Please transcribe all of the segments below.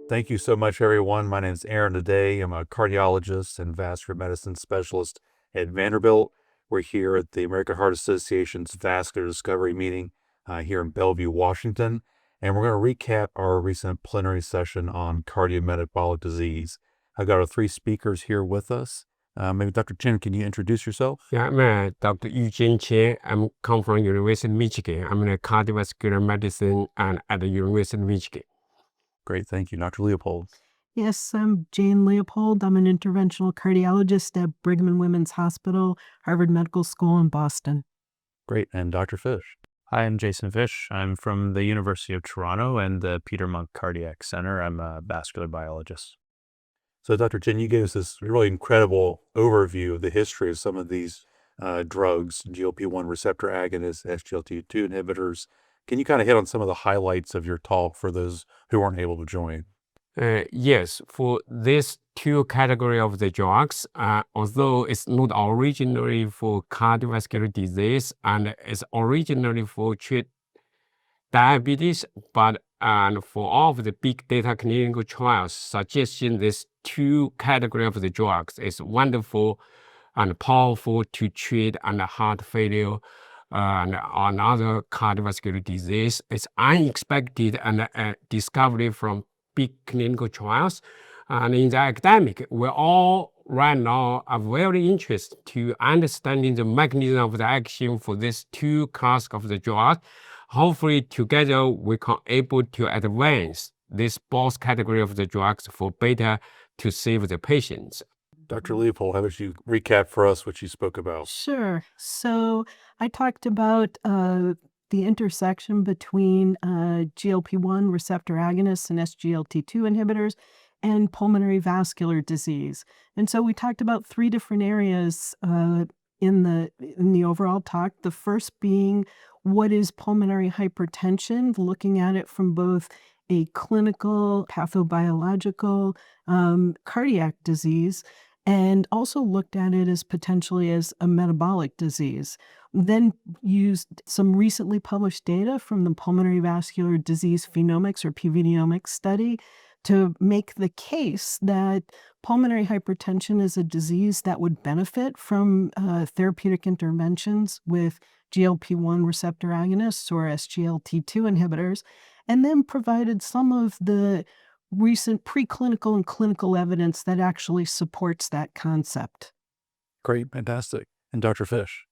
Thank you so much, everyone. My name is Aday. I'm a cardiologist and vascular medicine specialist at Vanderbilt. We're here at the American Heart Association's Vascular Discovery Meeting here in Bellevue, Washington, and we're going to recap our recent plenary session on cardiometabolic disease. I've got our three speakers here with us. Maybe Dr. Chen, can you introduce yourself? Yeah, I'm Dr. Eugene Chen. I'm come from University of Michigan. I'm in cardiovascular medicine and at the University of Michigan. Great, thank you. Dr. Leopold. Yes, I'm Jane Leopold. I'm an interventional cardiologist at Brigham and Women's Hospital, Harvard Medical School in Boston. Great, and Dr. Fish. Hi, I'm Jason Fish. I'm from the University of Toronto and the Peter Munk Cardiac Center. I'm a vascular biologist. So, Dr. Chen, you gave us this really incredible overview of the history of some of these drugs, GLP-1 receptor agonists, SGLT2 inhibitors. Can you kind of hit on some of the highlights of your talk for those who weren't able to join? Yes, for these two categories of the drugs, although it's not originally for cardiovascular disease and it's originally for treat diabetes, but and for all of the big data clinical trials suggesting these two categories of the drugs is wonderful and powerful to treat heart failure and another cardiovascular disease. It's unexpected and discovery from big clinical trials. And in the academic, we all right now are very interested to understanding the mechanism of the action for these two classes of the drugs. Hopefully together we can able to advance this both category of the drugs for better to save the patients. Dr. Leopold, how about you recap for us what you spoke about? Sure. So I talked about the intersection between GLP-1 receptor agonists and SGLT2 inhibitors and pulmonary vascular disease. And so we talked about three different areas in the overall talk. The first being what is pulmonary hypertension, looking at it from both a clinical, pathobiological, cardiac disease, and also looked at it as potentially as a metabolic disease. Then used some recently published data from the Pulmonary Vascular Disease Phenomics or PVDomics study to make the case that pulmonary hypertension is a disease that would benefit from therapeutic interventions with GLP-1 receptor agonists or SGLT2 inhibitors, and then provided some of the recent preclinical and clinical evidence that actually supports that concept. Great, fantastic. And Dr. Fish?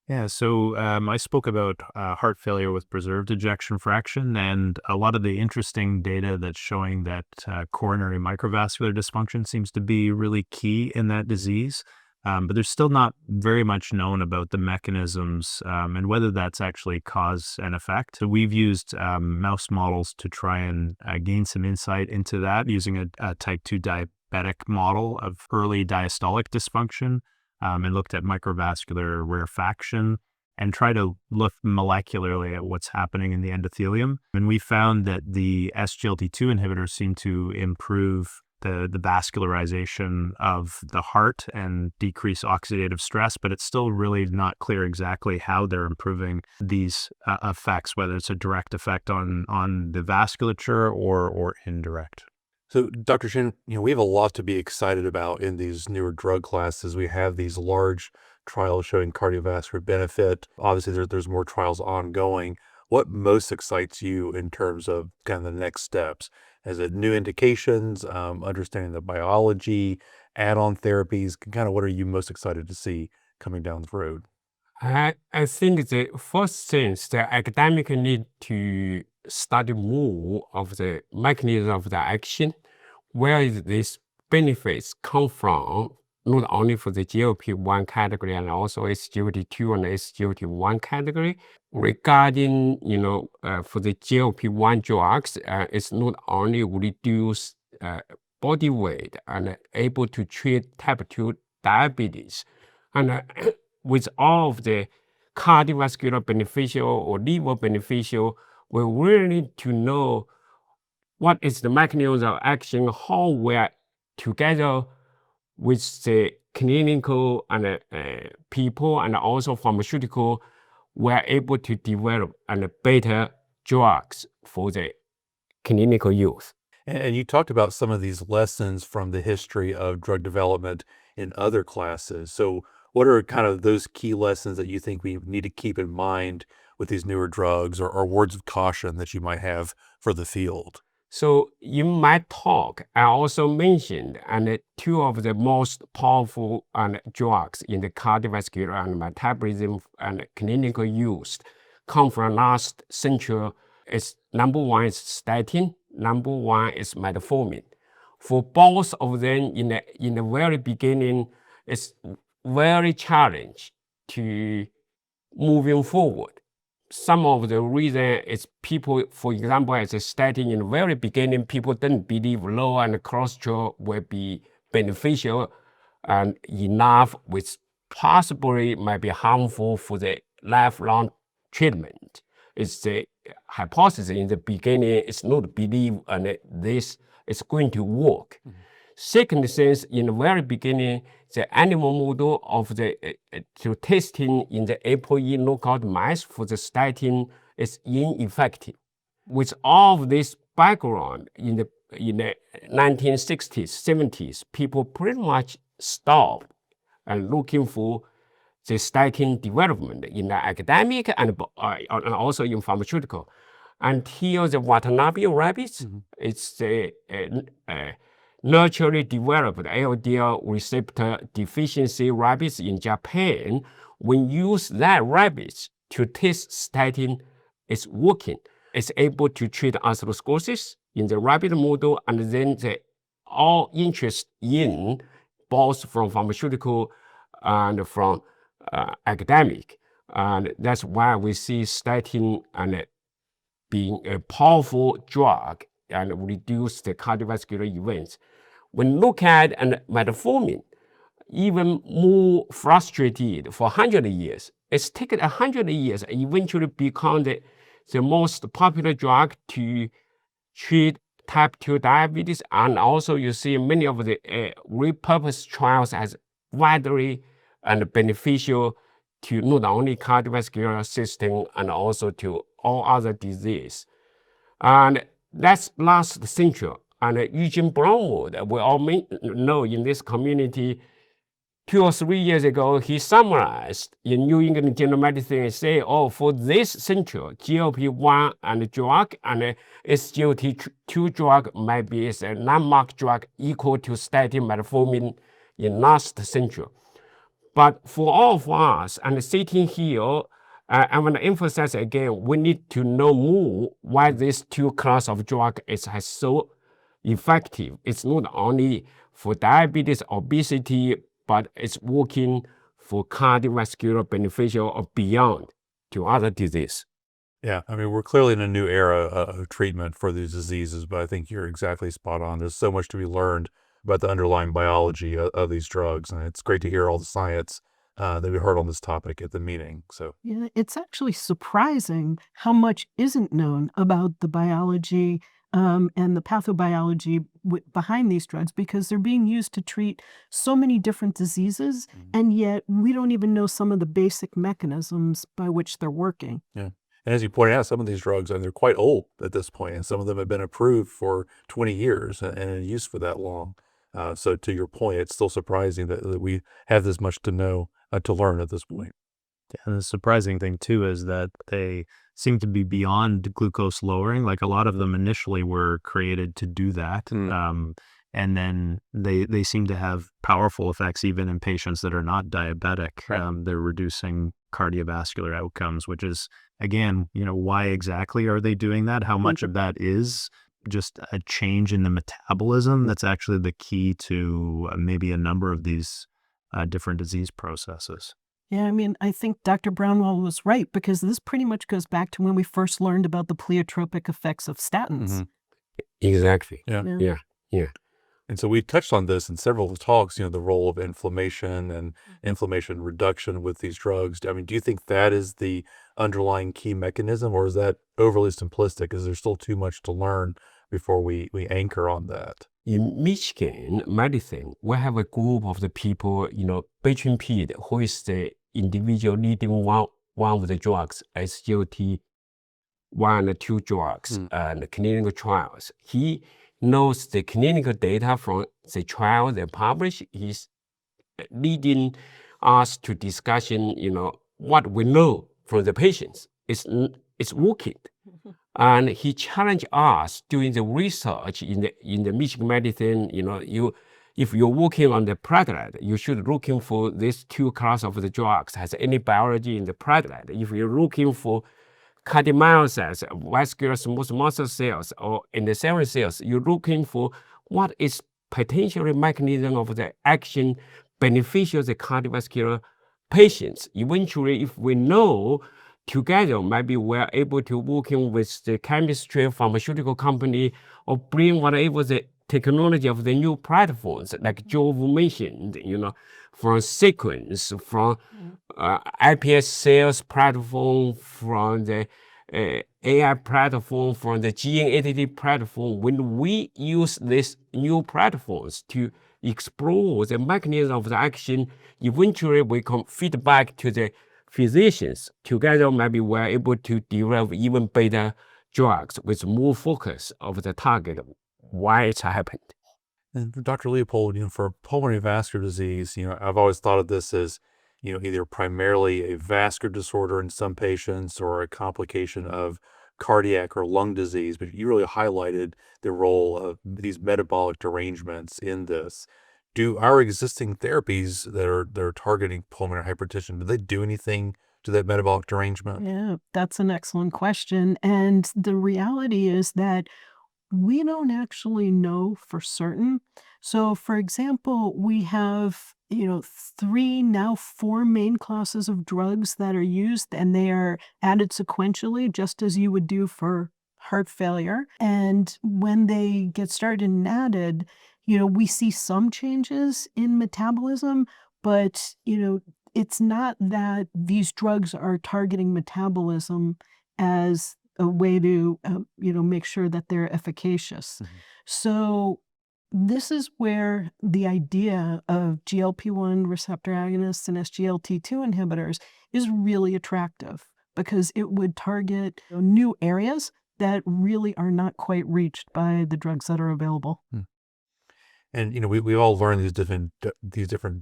Yeah, so I spoke about heart failure with preserved ejection fraction and a lot of the interesting data that's showing that coronary microvascular dysfunction seems to be really key in that disease. But there's still not very much known about the mechanisms and whether that's actually cause and effect. So we've used mouse models to try and gain some insight into that using a type 2 diabetic model of early diastolic dysfunction and looked at microvascular rarefaction and try to look molecularly at what's happening in the endothelium. And we found that the SGLT2 inhibitors seem to improve the vascularization of the heart and decrease oxidative stress, but it's still really not clear exactly how they're improving these effects, whether it's a direct effect on the vasculature or indirect. So, Dr. Chen, we have a lot to be excited about in these newer drug classes. We have these large trials showing cardiovascular benefit. Obviously, there's more trials ongoing. What most excites you in terms of kind of the next steps? Is it new indications, understanding the biology, add-on therapies? Kind of what are you most excited to see coming down the road? I think the first thing is the academic need to study more of the mechanism of the action, where these benefits come from, not only for the GLP-1 category and also SGLT2 and SGLT1 category. Regarding, for the GLP-1 drugs, it's not only reduce body weight and able to treat type 2 diabetes, and with all of the cardiovascular beneficial or liver beneficial, we really need to know what is the mechanism of action, how we are together with the clinical and people and also pharmaceutical, we are able to develop better drugs for the clinical use. And you talked about some of these lessons from the history of drug development in other classes. So, what are kind of those key lessons that you think we need to keep in mind with these newer drugs, or words of caution that you might have for the field? So in my talk, I also mentioned two of the most powerful drugs in the cardiovascular and metabolism and clinical use come from last century. It's number one is statin, number one is metformin. For both of them, in the very beginning, it's very challenging to moving forward. Some of the reason is people, for example, as a statin in the very beginning, people didn't believe low and cholesterol will be beneficial and enough, which possibly might be harmful for the lifelong treatment. It's the hypothesis in the beginning. It's not believe and this is going to work. Second sense, in the very beginning, the animal model of the to testing in the ApoE knockout mice for the statin is ineffective. With all of this background in the 1960s, 70s, people pretty much stopped and looking for the statin development in the academic and also in pharmaceutical. Until the Watanabe rabbits, it's the naturally developed LDL receptor deficiency rabbits in Japan. When use that rabbits to test statin, it's working. It's able to treat atherosclerosis in the rabbit model, and then the all interest in both from pharmaceutical and from academic. And that's why we see statin and being a powerful drug and reduce the cardiovascular events. When look at metformin, even more frustrated for 100 years. It's taken 100 years, eventually become the most popular drug to treat type 2 diabetes. And also you see many of the repurposed trials as widely and beneficial to not only cardiovascular system and also to all other disease. And that's last century. And Eugene Brownwood, we all know in this community, 2 or 3 years ago, he summarized in New England Journal of Medicine and say, for this century, GLP-1 and drug and SGLT2 drug might be a landmark drug equal to statin metformin in last century. But for all of us, and sitting here, I want to emphasize again, we need to know more why these two class of drug is so effective. It's not only for diabetes, obesity, but it's working for cardiovascular beneficial or beyond to other disease. Yeah, I mean, we're clearly in a new era of treatment for these diseases, but I think you're exactly spot on. There's so much to be learned about the underlying biology of these drugs, and it's great to hear all the science that we heard on this topic at the meeting. So Yeah, it's actually surprising how much isn't known about the biology and the pathobiology behind these drugs, because they're being used to treat so many different diseases, and yet we don't even know some of the basic mechanisms by which they're working. yeah. And as you pointed out, some of these drugs, and they're quite old at this point, and some of them have been approved for 20 years and in use for that long. So to your point, it's still surprising that we have this much to know, to learn at this point. And the surprising thing too is that they seem to be beyond glucose lowering. Like a lot of them initially were created to do that. And then they seem to have powerful effects even in patients that are not diabetic. Right. They're reducing cardiovascular outcomes, which is, again, why exactly are they doing that? How much of that is just a change in the metabolism that's actually the key to maybe a number of these different disease processes? Yeah, I mean, I think Dr. Brownwell was right, because this pretty much goes back to when we first learned about the pleiotropic effects of statins. Exactly. Yeah. Yeah. And so we touched on this in several talks, the role of inflammation and inflammation reduction with these drugs. I mean, do you think that is the underlying key mechanism, or is that overly simplistic? Is there still too much to learn before we anchor on that? In Michigan medicine, we have a group of the people, Beijing Pete, who is the individual leading one of the drugs, SGLT1 and 2 drugs, and clinical trials. He knows the clinical data from the trial they publish is leading us to discussion, what we know from the patients. It's working. And he challenged us doing the research in the Michigan medicine, if you're working on the platelet, you should looking for these two class of the drugs, has any biology in the platelet. If you're looking for cardiomyocytes, vascular smooth muscle cells, or endothelial cells, you're looking for what is potentially mechanism of the action beneficial to the cardiovascular patients. Eventually, if we know together, maybe we're able to working with the chemistry pharmaceutical company or bring whatever the technology of the new platforms, like Joe mentioned, from sequence, from iPS sales platform, from the AI platform, from the gene editing platform. When we use these new platforms to explore the mechanism of the action, eventually we can feed back to the physicians. Together, maybe we're able to develop even better drugs with more focus of the target, why it's happened. And for Dr. Leopold, for pulmonary vascular disease, I've always thought of this as, either primarily a vascular disorder in some patients or a complication of cardiac or lung disease, but you really highlighted the role of these metabolic derangements in this. Do our existing therapies that are targeting pulmonary hypertension, do they do anything to that metabolic derangement? Yeah, that's an excellent question. And the reality is that we don't actually know for certain. So, for example, we have, three, now four main classes of drugs that are used, and they are added sequentially, just as you would do for heart failure. And when they get started and added, we see some changes in metabolism, but, it's not that these drugs are targeting metabolism as a way to, make sure that they're efficacious. So this is where the idea of GLP-1 receptor agonists and SGLT2 inhibitors is really attractive because it would target new areas that really are not quite reached by the drugs that are available. And we all learned these different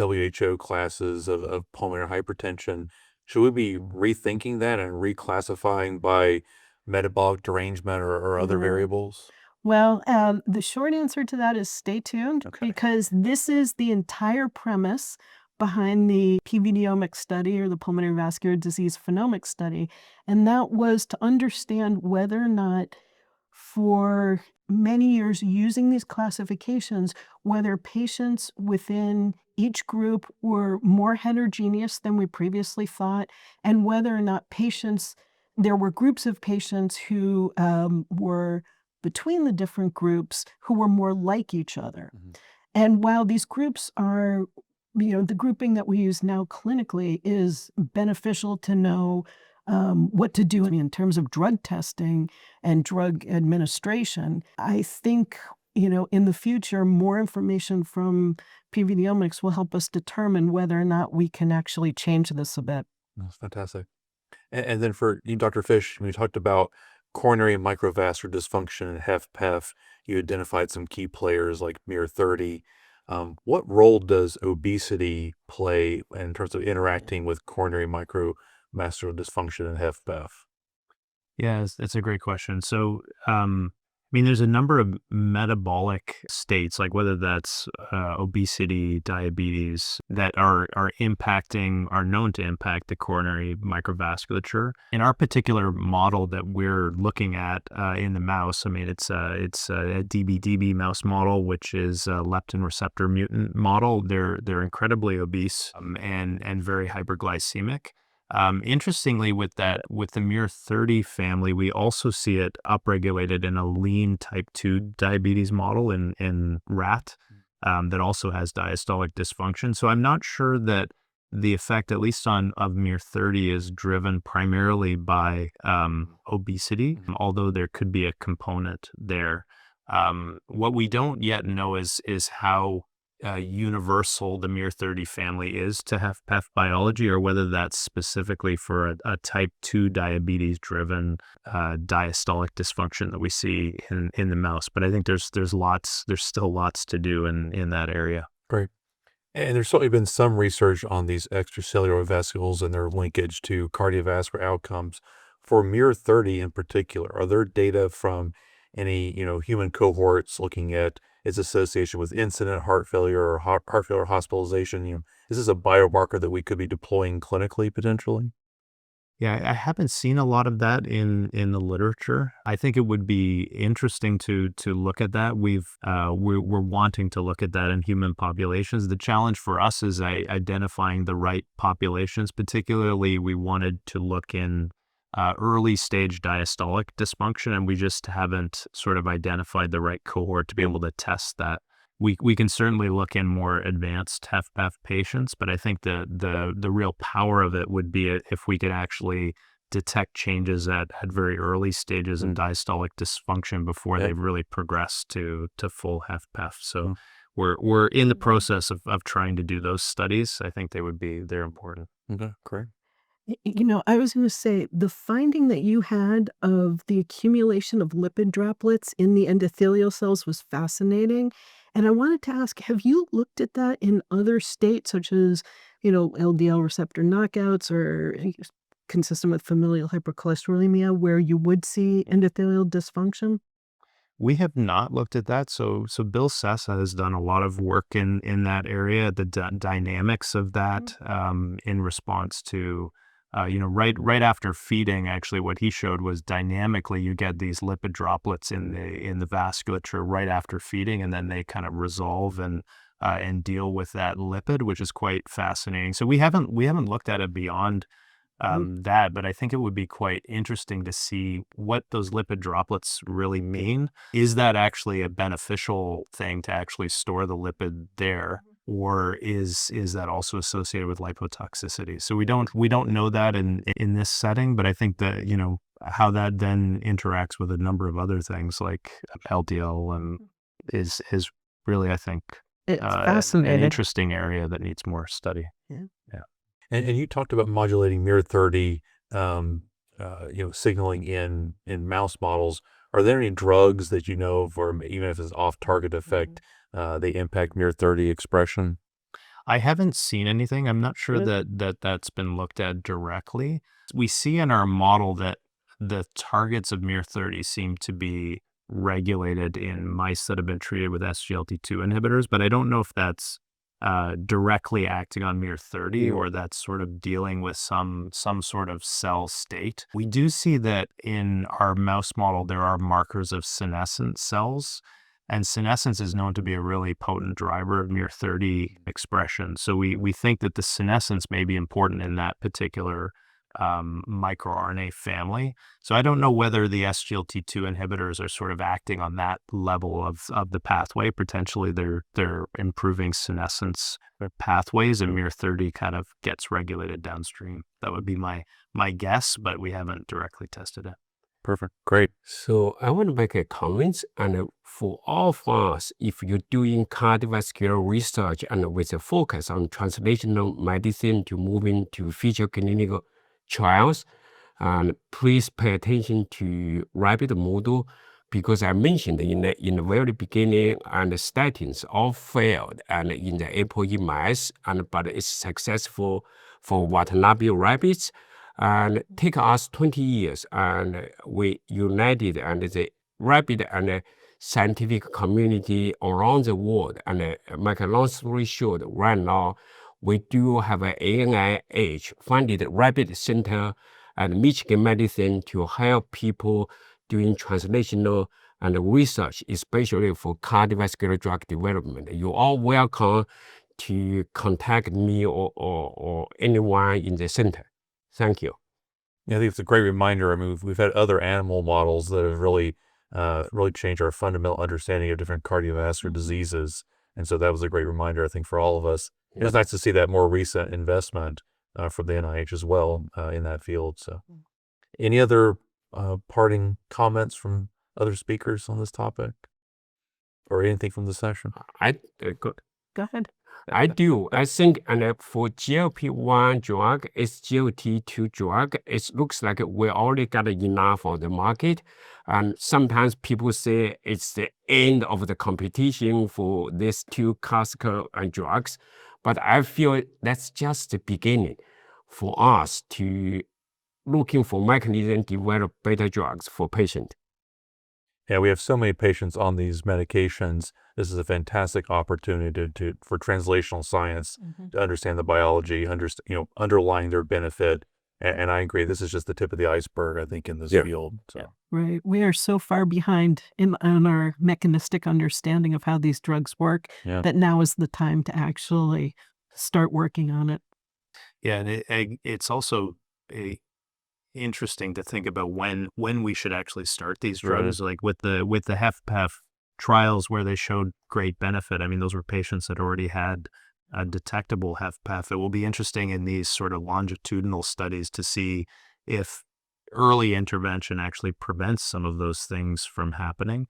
WHO classes of pulmonary hypertension. Should we be rethinking that and reclassifying by metabolic derangement or other variables? Well, the short answer to that is stay tuned because this is the entire premise behind the PVDomic study or the pulmonary vascular disease phenomic study. And that was to understand whether or not for many years using these classifications, whether patients within each group were more heterogeneous than we previously thought, and whether or not there were groups of patients who were between the different groups who were more like each other. And while these groups are, the grouping that we use now clinically is beneficial to know what to do in terms of drug testing and drug administration, I think, in the future, more information from PVDomics will help us determine whether or not we can actually change this a bit. That's fantastic. And then for you, Dr. Fish, we talked about coronary microvascular dysfunction and HFpEF. You identified some key players like MIR30. What role does obesity play in terms of interacting with coronary microvascular dysfunction and HFpEF? Yeah, that's a great question. So, there's a number of metabolic states, like whether that's obesity, diabetes, that are known to impact the coronary microvasculature. In our particular model that we're looking at in the mouse, it's a DB mouse model, which is a leptin receptor mutant model. They're incredibly obese and very hyperglycemic. Interestingly, with the MIR30 family, we also see it upregulated in a lean type 2 diabetes model in rat that also has diastolic dysfunction. So I'm not sure that the effect, at least of MIR30, is driven primarily by obesity, although there could be a component there. What we don't yet know is how universal the miR30 family is to HFpEF biology, or whether that's specifically for a type 2 diabetes-driven diastolic dysfunction that we see in the mouse. But I think there's still lots to do in that area. Great. And there's certainly been some research on these extracellular vesicles and their linkage to cardiovascular outcomes. For miR30 in particular, are there data from any, human cohorts looking at its association with incident heart failure or heart failure hospitalization? Is this a biomarker that we could be deploying clinically potentially? Yeah, I haven't seen a lot of that in the literature. I think it would be interesting to look at that. We're wanting to look at that in human populations. The challenge for us is identifying the right populations. Particularly, we wanted to look in early stage diastolic dysfunction, and we just haven't sort of identified the right cohort to be able to test that. We can certainly look in more advanced HFpEF patients, but I think the real power of it would be if we could actually detect changes at very early stages in diastolic dysfunction before they've really progressed to full HFpEF. So we're in the process of trying to do those studies. I think they're important. Okay, great. I was going to say the finding that you had of the accumulation of lipid droplets in the endothelial cells was fascinating. And I wanted to ask, have you looked at that in other states, such as, LDL receptor knockouts or consistent with familial hypercholesterolemia, where you would see endothelial dysfunction? We have not looked at that. So Bill Sessa has done a lot of work in that area, the dynamics of that in response to, right after feeding. Actually, what he showed was dynamically you get these lipid droplets in the vasculature right after feeding, and then they kind of resolve and deal with that lipid, which is quite fascinating. So we haven't looked at it beyond that, but I think it would be quite interesting to see what those lipid droplets really mean. Is that actually a beneficial thing to actually store the lipid there, or is that also associated with lipotoxicity? So we don't know that in this setting, but I think that how that then interacts with a number of other things like LDL and is really, I think, It's an fascinating. interesting area that needs more study. Yeah. And you talked about modulating miR30, signaling in mouse models. Are there any drugs that you know of, or even if it's off-target effect, they impact miR30 expression? I haven't seen anything. I'm not sure Yeah. that's been looked at directly. We see in our model that the targets of miR30 seem to be regulated in mice that have been treated with SGLT2 inhibitors, but I don't know if that's directly acting on miR30 or that's sort of dealing with some sort of cell state. We do see that in our mouse model, there are markers of senescent cells, and senescence is known to be a really potent driver of miR30 expression. So we think that the senescence may be important in that particular microRNA family. So I don't know whether the SGLT2 inhibitors are sort of acting on that level of the pathway. Potentially they're improving senescence pathways, and miR30 kind of gets regulated downstream. That would be my guess, but we haven't directly tested it. Perfect. Great. So I want to make a comment, and for all of us, if you're doing cardiovascular research and with a focus on translational medicine to move into future clinical trials, and please pay attention to rapid model, because I mentioned in the very beginning, and the statins all failed and in the ApoE mice, but it's successful for Watanabe rabbits. And take us 20 years, and we united and the rapid and scientific community around the world. And make a long story short, right now we do have an ANIH funded rapid center at Michigan Medicine to help people doing translational and research, especially for cardiovascular drug development. You're all welcome to contact me or anyone in the center. Thank you. Yeah, I think it's a great reminder. I mean, we've had other animal models that have really changed our fundamental understanding of different cardiovascular diseases. And so that was a great reminder, I think, for all of us. It was nice to see that more recent investment from the NIH as well in that field. So any other parting comments from other speakers on this topic or anything from the session? Good. Go ahead. I do. I think, and for GLP-1 drug, SGLT2 drug, it looks like we already got enough on the market. And sometimes people say it's the end of the competition for these two classical drugs. But I feel that's just the beginning for us to looking for mechanism develop better drugs for patients. Yeah, we have so many patients on these medications. This is a fantastic opportunity for translational science to understand the biology, underlying their benefit. And I agree, this is just the tip of the iceberg, I think, in this field. So. Right. We are so far behind in our mechanistic understanding of how these drugs work that now is the time to actually start working on it. Yeah, and it's also interesting to think about when we should actually start these drugs. Like with the HFpEF trials where they showed great benefit. I mean, those were patients that already had a detectable HFpEF. It will be interesting in these sort of longitudinal studies to see if early intervention actually prevents some of those things from happening.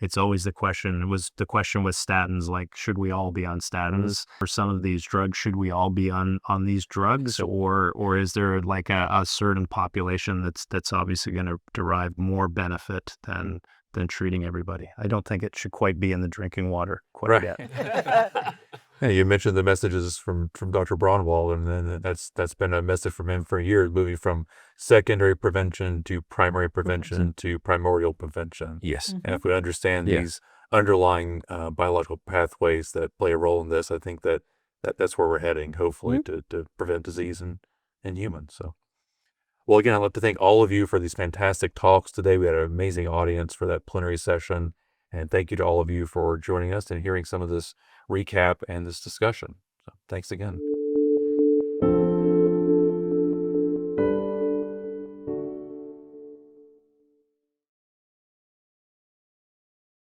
It's always the question. It was the question with statins, like, should we all be on statins? For some of these drugs, should we all be on these drugs? Or is there like a certain population that's obviously going to derive more benefit than treating everybody? I don't think it should quite be in the drinking water quite yet. Yeah, you mentioned the messages from Dr. Braunwald, and then that's been a message from him for years, moving from secondary prevention to primary prevention to primordial prevention. Yes. And if we understand these underlying biological pathways that play a role in this, I think that's where we're heading, hopefully, to prevent disease in humans. So, well, again, I'd like to thank all of you for these fantastic talks today. We had an amazing audience for that plenary session. And thank you to all of you for joining us and hearing some of this recap and this discussion. So thanks again.